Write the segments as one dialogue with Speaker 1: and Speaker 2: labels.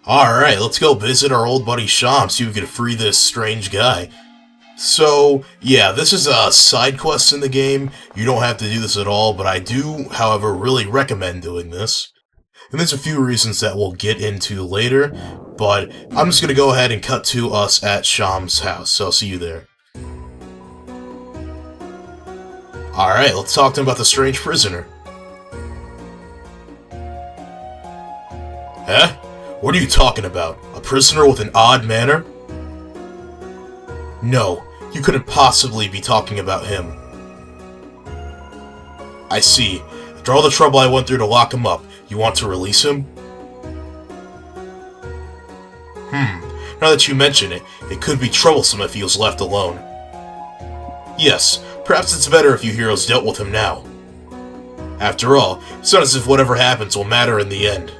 Speaker 1: Alright, let's go visit our old buddy Sham, see if we can free this strange guy. So, yeah, this is a side quest in the game. You don't have to do this at all, but I do, however, really recommend doing this. And there's a few reasons that we'll get into later, but I'm just gonna go ahead and cut to us at Sham's house, so I'll see you there. Alright, let's talk to him about the strange prisoner. Huh? What are you talking about? A prisoner with an odd manner? No, you couldn't possibly be talking about him. I see. After all the trouble I went through to lock him up, you want to release him? Now that you mention it, it could be troublesome if he was left alone. Yes, perhaps it's better if you heroes dealt with him now. After all, it's not as if whatever happens will matter in the end.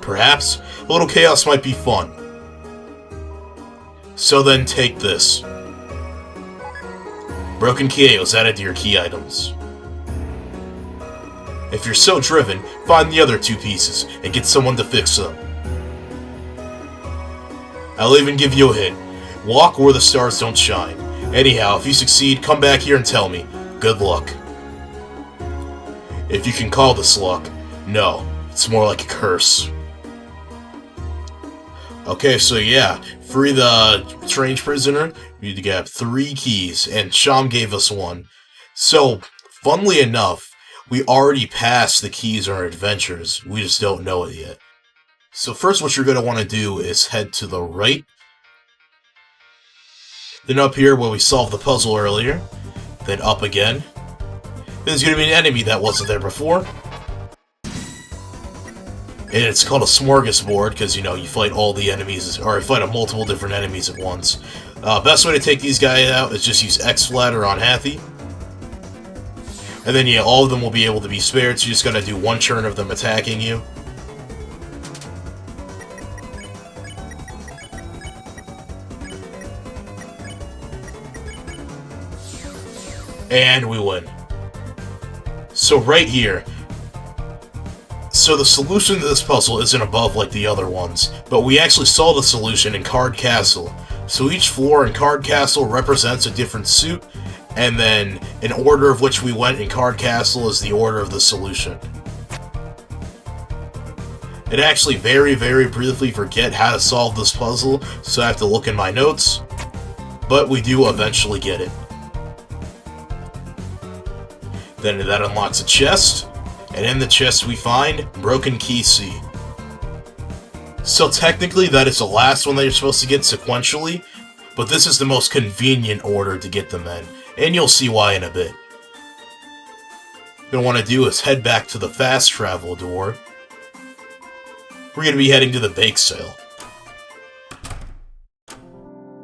Speaker 1: Perhaps a little chaos might be fun. So then take this. Broken key was added to your key items. If you're so driven, find the other 2 pieces and get someone to fix them. I'll even give you a hint. Walk where the stars don't shine. Anyhow, if you succeed, come back here and tell me. Good luck. If you can call this luck. No, it's more like a curse. Okay, so yeah, free the strange prisoner, you need to get 3 keys, and Sham gave us 1. So, funnily enough, we already passed the keys in our adventures, we just don't know it yet. So first what you're going to want to do is head to the right, then up here where we solved the puzzle earlier, then up again. There's going to be an enemy that wasn't there before. And it's called a smorgasbord, because, you know, you fight all the enemies, or you fight multiple different enemies at once. Best way to take these guys out is just use X flatter on Hathy. And then, yeah, all of them will be able to be spared, so you just gotta do 1 turn of them attacking you. And we win. So right here, so the solution to this puzzle isn't above like the other ones, but we actually saw the solution in Card Castle. So each floor in Card Castle represents a different suit, and then in order of which we went in Card Castle is the order of the solution. I'd actually very, very briefly forget how to solve this puzzle, so I have to look in my notes, but we do eventually get it. Then that unlocks a chest. And in the chest we find Broken Key C. So technically that is the last one that you're supposed to get sequentially, but this is the most convenient order to get them in, and you'll see why in a bit. What you want to do is head back to the fast travel door. We're going to be heading to the bake sale.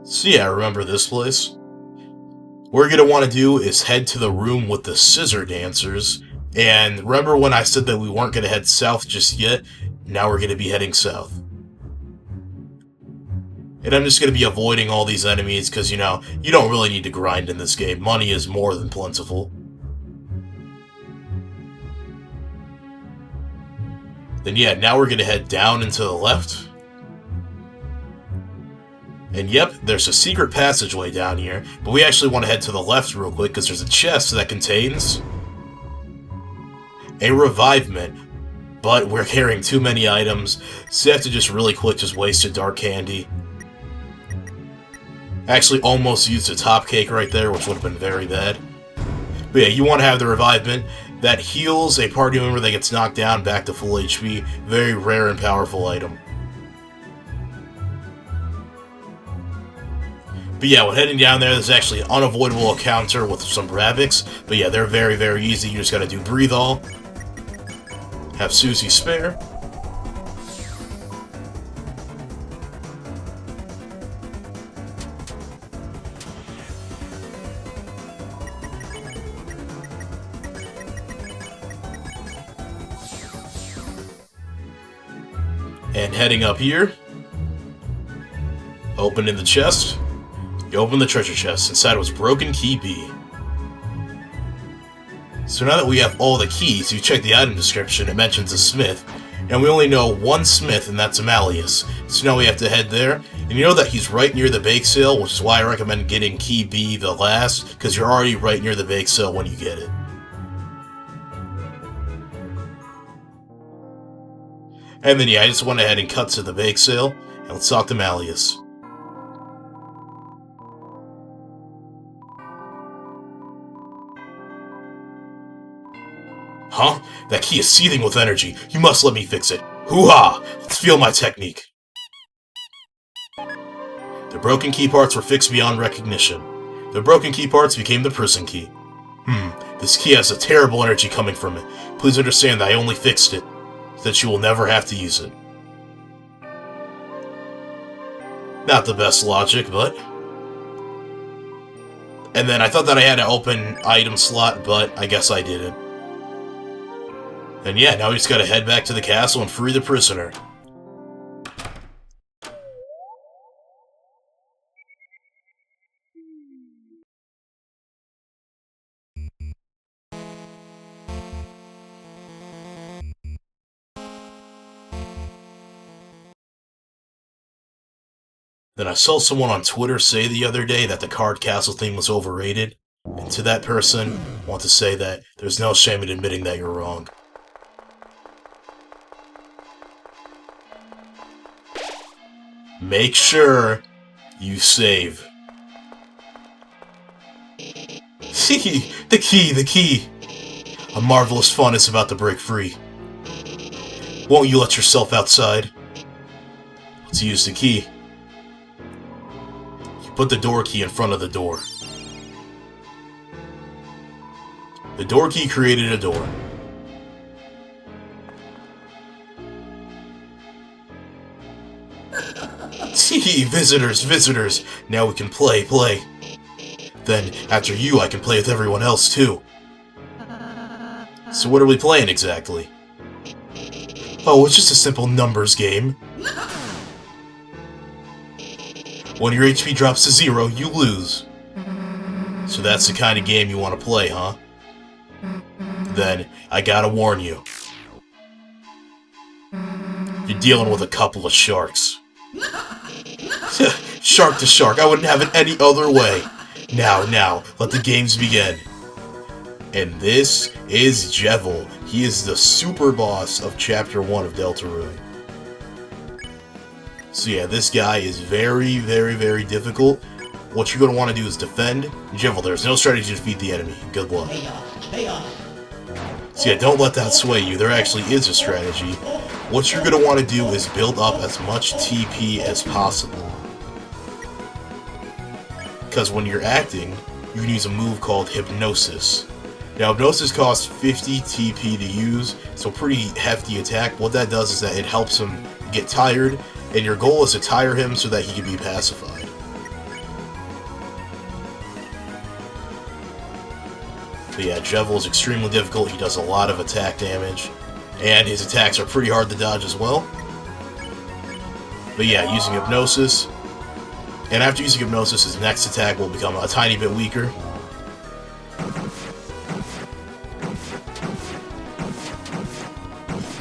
Speaker 1: So yeah, remember this place? What we're going to want to do is head to the room with the scissor dancers. And remember when I said that we weren't going to head south just yet? Now we're going to be heading south. And I'm just going to be avoiding all these enemies because, you know, you don't really need to grind in this game. Money is more than plentiful. Then yeah, now we're going to head down and to the left. And yep, there's a secret passageway down here. But we actually want to head to the left real quick because there's a chest that contains a revivement, but we're carrying too many items, so you have to just really quick just waste a dark candy. Actually almost used a top cake right there, which would have been very bad. But yeah, you want to have the revivement that heals a party member that gets knocked down back to full HP. Very rare and powerful item. But yeah, when heading down there, there's actually an unavoidable encounter with some rabbits. But yeah, they're very, very easy. You just gotta do breathe all. Have Susie spare. And heading up here, open in the chest. You open the treasure chest. Inside was Broken Key B. So now that we have all the keys, you check the item description, it mentions a smith. And we only know one smith, and that's Amalius. So now we have to head there. And you know that he's right near the bake sale, which is why I recommend getting Key B the last, because you're already right near the bake sale when you get it. And then yeah, I just went ahead and cut to the bake sale, and let's talk to Amalius. Huh? That key is seething with energy. You must let me fix it. Hoo-ha! Let's feel my technique. The broken key parts were fixed beyond recognition. The broken key parts became the prison key. This key has a terrible energy coming from it. Please understand that I only fixed it, so that you will never have to use it. Not the best logic, but... And then I thought that I had an open item slot, but I guess I didn't. And yeah, now we just gotta head back to the castle and free the prisoner. Then I saw someone on Twitter say the other day that the card castle thing was overrated. And to that person, I want to say that there's no shame in admitting that you're wrong. Make sure you save. The key! A marvelous fun is about to break free. Won't you let yourself outside? Let's use the key. You put the door key in front of the door. The door key created a door. Visitors! Now we can play. Then, after you, I can play with everyone else, too. So what are we playing, exactly? Oh, it's just a simple numbers game. When your HP drops to 0, you lose. So that's the kind of game you want to play, huh? Then, I gotta warn you. You're dealing with a couple of sharks. Shark to shark, I wouldn't have it any other way. Now, let the games begin. And this is Jevil. He is the super boss of Chapter 1 of Deltarune. So yeah, this guy is very, very difficult. What you're going to want to do is defend. Jevil, there's no strategy to defeat the enemy. Good luck. So yeah, don't let that sway you. There actually is a strategy. What you're going to want to do is build up as much TP as possible. Because when you're acting, you can use a move called Hypnosis. Now, Hypnosis costs 50 TP to use, so pretty hefty attack. What that does is that it helps him get tired, and your goal is to tire him so that he can be pacified. But yeah, Jevil is extremely difficult. He does a lot of attack damage, and his attacks are pretty hard to dodge as well. But yeah, using Hypnosis, and after using Hypnosis, his next attack will become a tiny bit weaker.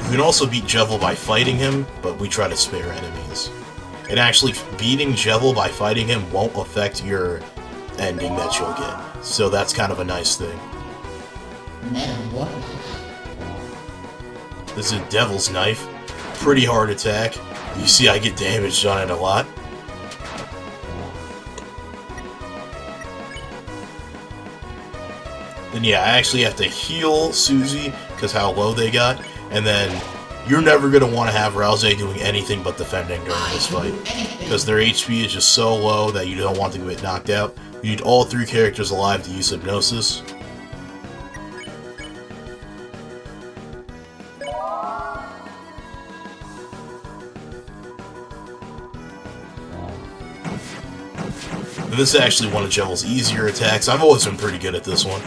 Speaker 1: You can also beat Jevil by fighting him, but we try to spare enemies. And actually, beating Jevil by fighting him won't affect your ending that you'll get. So that's kind of a nice thing. This is a Devil's Knife. Pretty hard attack. You see I get damaged on it a lot. Then yeah, I actually have to heal Susie because how low they got. And then you're never going to want to have Rouse doing anything but defending during this fight. Because their HP is just so low that you don't want them to get knocked out. You need all 3 characters alive to use Hypnosis. And this is actually one of Jevil's easier attacks. I've always been pretty good at this one.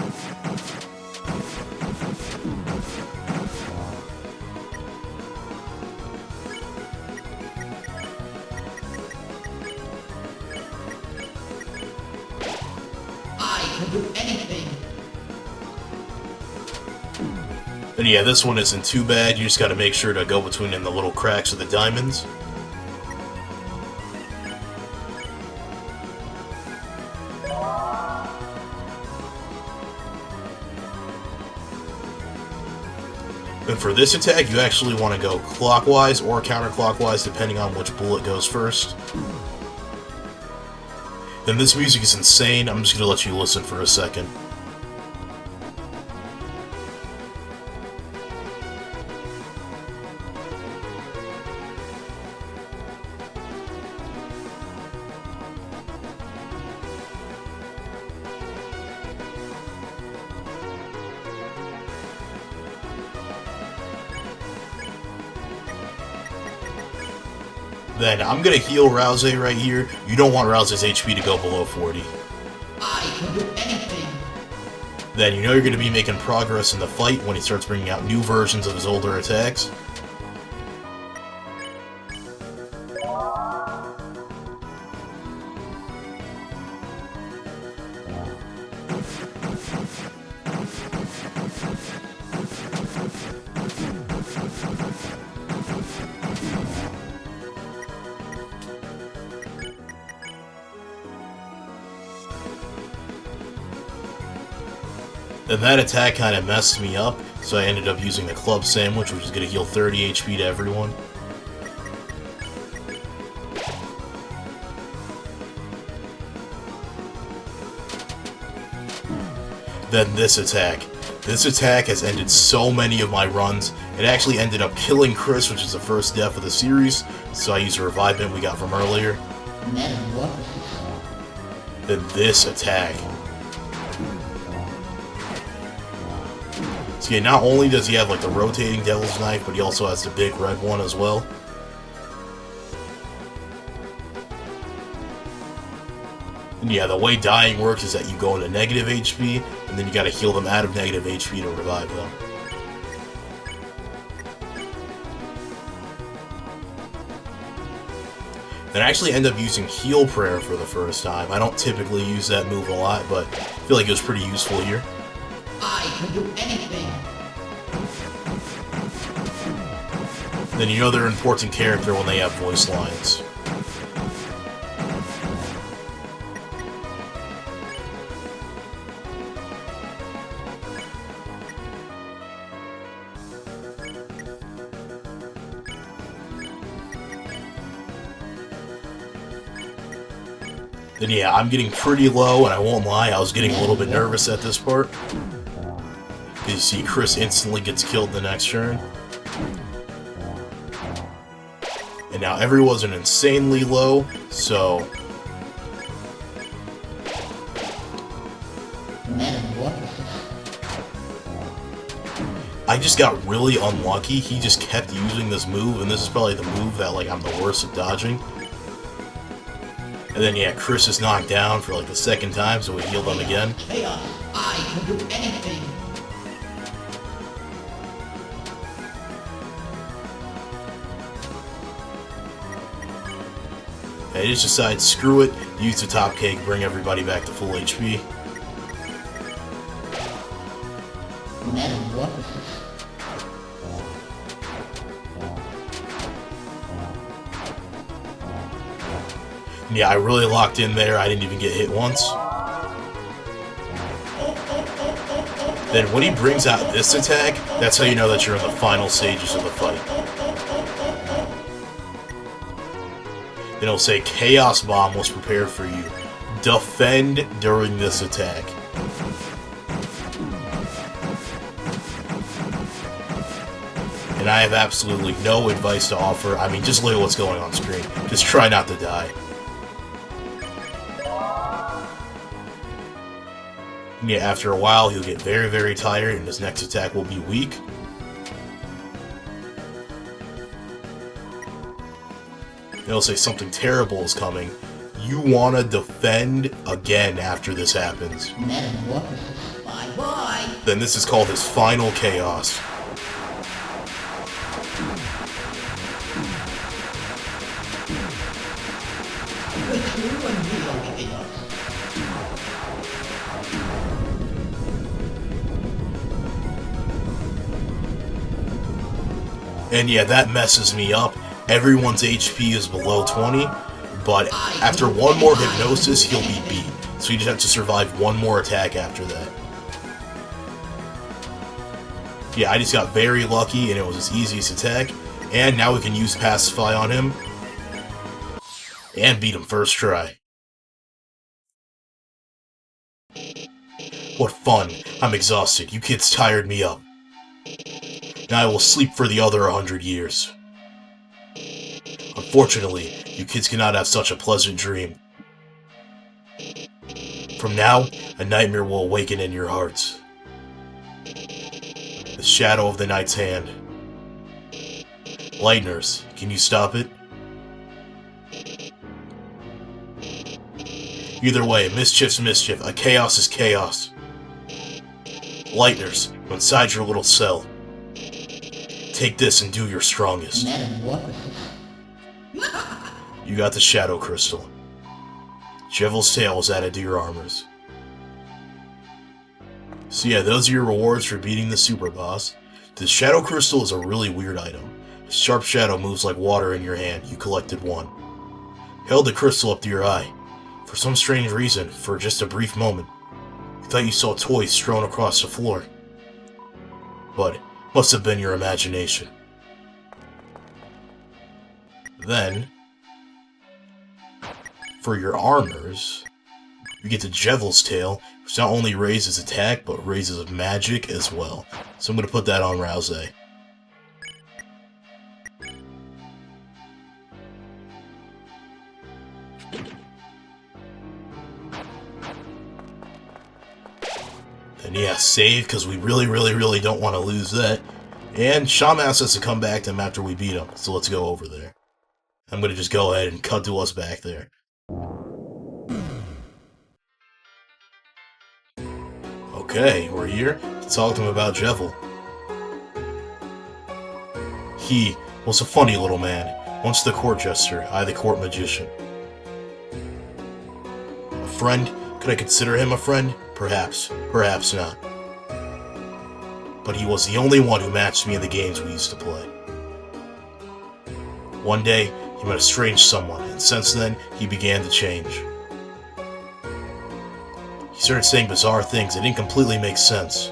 Speaker 1: And yeah, this one isn't too bad. You just gotta make sure to go between in the little cracks of the diamonds. And for this attack, you actually want to go clockwise or counterclockwise, depending on which bullet goes first. Then this music is insane. I'm just going to let you listen for a second. Then I'm going to heal Rouse right here. You don't want Rouse's HP to go below 40.
Speaker 2: I can do anything.
Speaker 1: Then you know you're going to be making progress in the fight when he starts bringing out new versions of his older attacks. Then that attack kind of messed me up, so I ended up using the Club Sandwich, which is going to heal 30 HP to everyone. Then this attack. This attack has ended so many of my runs. It actually ended up killing Chris, which is the first death of the series, so I used a revivement we got from earlier. Then this attack. So yeah, not only does he have like the rotating Devil's Knife, but he also has the big red one as well. And yeah, the way dying works is that you go into negative HP, and then you gotta heal them out of negative HP to revive them. Then I actually end up using Heal Prayer for the first time. I don't typically use that move a lot, but I feel like it was pretty useful here.
Speaker 2: I can do anything.
Speaker 1: Then you know they're an important character when they have voice lines. Then yeah, I'm getting pretty low, and I won't lie, I was getting a little bit nervous at this part. You see Chris instantly gets killed the next turn. And now everyone's an insanely low, so... I just got really unlucky. He just kept using this move, and this is probably the move that like I'm the worst at dodging. And then yeah, Chris is knocked down for like the second time, so we healed him again.
Speaker 2: I can do anything.
Speaker 1: I just decided, screw it, use the top cake, bring everybody back to full HP. Yeah, I really locked in there, I didn't even get hit once. Then when he brings out this attack, that's how you know that you're in the final stages of the fight. Then it'll say, Chaos Bomb was prepared for you. Defend during this attack. And I have absolutely no advice to offer. I mean, just look at what's going on screen. Just try not to die. Yeah, after a while, he'll get very, very tired, and his next attack will be weak. It'll say something terrible is coming. You want to defend again after this happens.
Speaker 2: Bye-bye.
Speaker 1: Then this is called his final chaos. And yeah, that messes me up. Everyone's HP is below 20, but after one more hypnosis, he'll be beat. So you just have to survive one more attack after that. Yeah, I just got very lucky, and it was his easiest attack. And now we can use Pacify on him. And beat him first try. What fun. I'm exhausted. You kids tired me up. Now I will sleep for the other 100 years. Unfortunately, you kids cannot have such a pleasant dream. From now, a nightmare will awaken in your hearts. The shadow of the night's hand. Lightners, can you stop it? Either way, mischief's mischief, a chaos is chaos. Lightners, I'm inside your little cell. Take this and do your strongest. You got the Shadow Crystal. Jevil's tail was added to your armors. So yeah, those are your rewards for beating the super boss. The Shadow Crystal is a really weird item. A sharp shadow moves like water in your hand. You collected one. Held the crystal up to your eye. For some strange reason, for just a brief moment, you thought you saw toys strewn across the floor. But it must have been your imagination. Then, for your armors, you get the Jevil's tail, which not only raises attack, but raises magic as well. So I'm going to put that on Rouse. And yeah, save, because we really don't want to lose that. And Shaman asks us to come back to him after we beat him, so let's go over there. I'm going to just go ahead and cut to us back there. Okay, we're here to talk to him about Jevil. He was a funny little man, once the court jester, I the court magician. A friend? Could I consider him a friend? Perhaps, perhaps not. But he was the only one who matched me in the games we used to play. One day, he met a strange someone, and since then, he began to change. He started saying bizarre things that didn't completely make sense.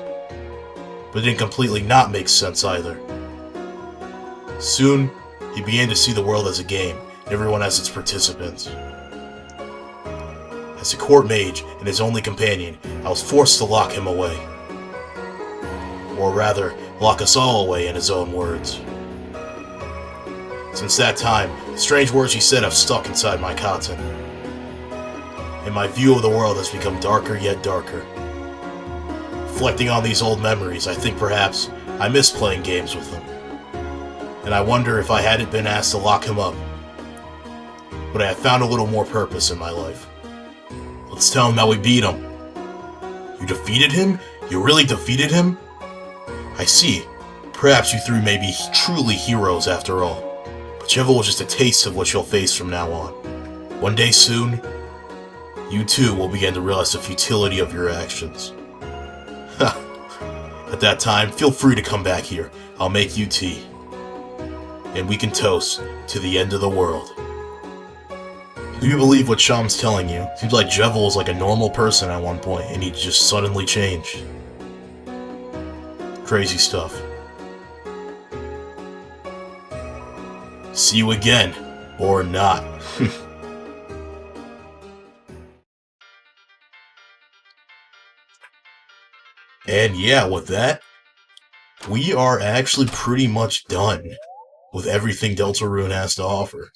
Speaker 1: But didn't completely not make sense either. Soon, he began to see the world as a game, and everyone as its participants. As a court mage and his only companion, I was forced to lock him away. Or rather, lock us all away in his own words. Since that time, the strange words he said have stuck inside my cotton. And my view of the world has become darker yet darker. Reflecting on these old memories, I think perhaps I miss playing games with him. And I wonder if I hadn't been asked to lock him up, would I have found a little more purpose in my life. Let's tell him that we beat him. You defeated him? You really defeated him? I see. Perhaps you three may be truly heroes after all. But Jevil was just a taste of what you'll face from now on. One day soon, you too will begin to realize the futility of your actions. At that time, feel free to come back here. I'll make you tea. And we can toast to the end of the world. Do you believe what Sham's telling you? Seems like Jevil was like a normal person at one point, and he just suddenly changed. Crazy stuff. See you again, or not. And yeah, with that, we are actually pretty much done with everything Deltarune has to offer.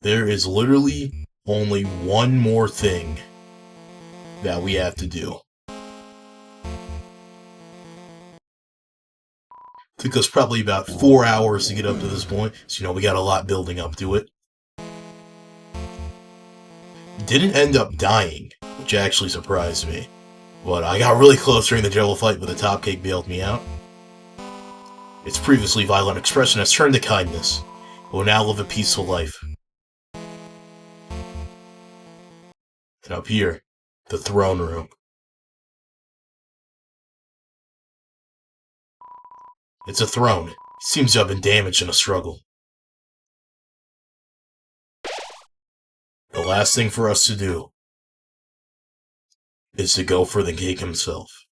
Speaker 1: There is literally only one more thing that we have to do. Took us probably about 4 hours to get up to this point, so we got a lot building up to it. Didn't end up dying, which actually surprised me. But I got really close during the Jevil fight, but the Top Cake bailed me out. Its previously violent expression has turned to kindness. It will now live a peaceful life. And up here, the throne room. It's a throne. He seems to have been damaged in a struggle. The last thing for us to do is to go for the king himself.